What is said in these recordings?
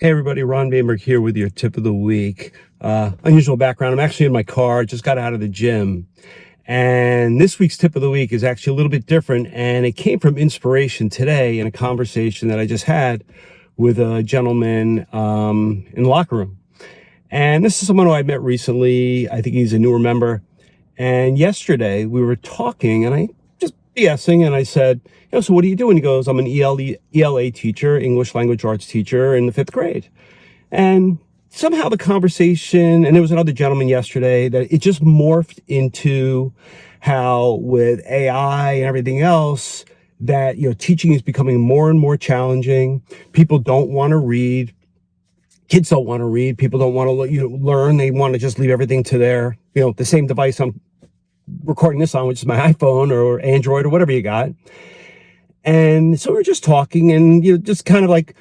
Hey everybody, Ron Bainberg here with your tip of the week. Unusual background. I'm actually in my car, just got out of the gym. And this week's tip of the week is actually a little bit different. And it came from inspiration today in a conversation that I just had with a gentleman in the locker room. And this is someone who I met recently. I think he's a newer member. And yesterday we were talking and I just BSing and I said, so what do you do? And he goes, I'm an ELA teacher, English language arts teacher in the 5th grade. And somehow the conversation, and there was another gentleman yesterday, that it just morphed into how with AI and everything else that, teaching is becoming more and more challenging. People don't want to read. Kids don't want to read. People don't want to learn. They want to just leave everything to their, the same device I'm recording this on, which is my iPhone or Android or whatever you got. And so we're just talking and, just kind of like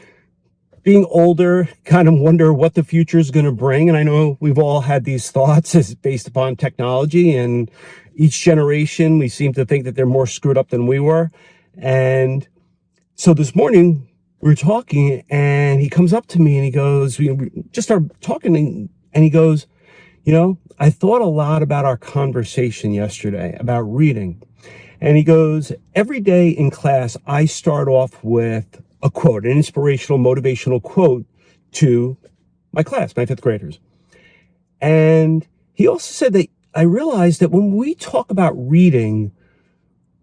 being older, kind of wonder what the future is going to bring. And I know we've all had these thoughts as based upon technology, and each generation, we seem to think that they're more screwed up than we were. And so this morning we were talking and he comes up to me and he goes, we just started talking and he goes, I thought a lot about our conversation yesterday about reading. And he goes, every day in class, I start off with a quote, an inspirational, motivational quote to my class, my 5th graders. And he also said that I realized that when we talk about reading,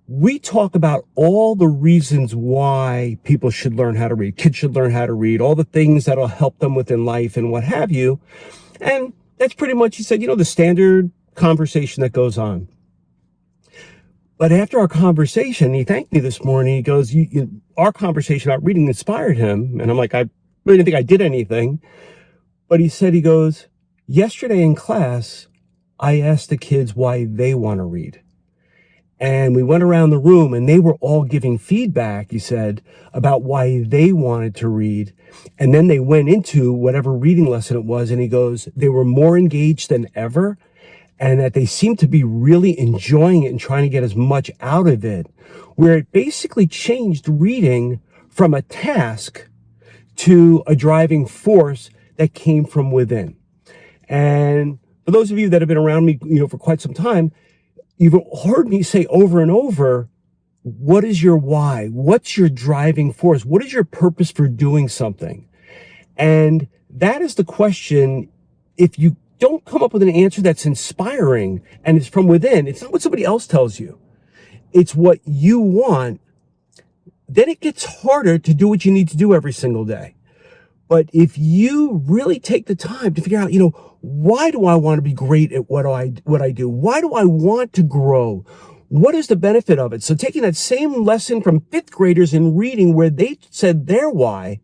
we talk about all the reasons why people should learn how to read, kids should learn how to read, all the things that'll help them within life and what have you. And that's pretty much, he said, the standard conversation that goes on. But after our conversation, he thanked me this morning. He goes, our conversation about reading inspired him. And I'm like, I really didn't think I did anything. But he said, he goes, yesterday in class, I asked the kids why they want to read. And we went around the room and they were all giving feedback, he said, about why they wanted to read. And then they went into whatever reading lesson it was. And he goes, they were more engaged than ever. And that they seem to be really enjoying it and trying to get as much out of it, where it basically changed reading from a task to a driving force that came from within. And for those of you that have been around me, for quite some time, you've heard me say over and over, what is your why? What's your driving force? What is your purpose for doing something? And that is the question. If you don't come up with an answer that's inspiring and it's from within, it's not what somebody else tells you, it's what you want, then it gets harder to do what you need to do every single day. But if you really take the time to figure out, why do I want to be great at what I do? Why do I want to grow? What is the benefit of it? So taking that same lesson from 5th graders in reading where they said their why,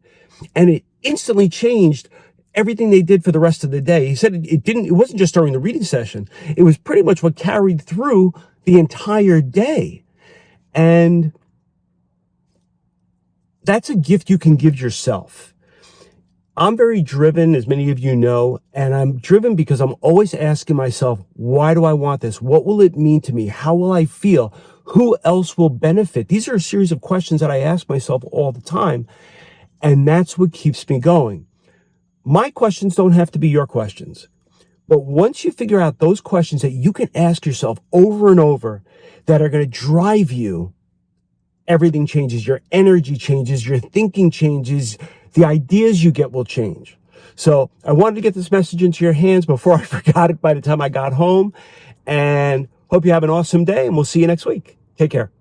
and it instantly changed everything they did for the rest of the day. He said it wasn't just during the reading session. It was pretty much what carried through the entire day. And that's a gift you can give yourself. I'm very driven, as many of you know, and I'm driven because I'm always asking myself, why do I want this? What will it mean to me? How will I feel? Who else will benefit? These are a series of questions that I ask myself all the time. And that's what keeps me going. My questions don't have to be your questions. But once you figure out those questions that you can ask yourself over and over that are going to drive you, everything changes. Your energy changes. Your thinking changes. The ideas you get will change. So I wanted to get this message into your hands before I forgot it by the time I got home. And hope you have an awesome day, and we'll see you next week. Take care.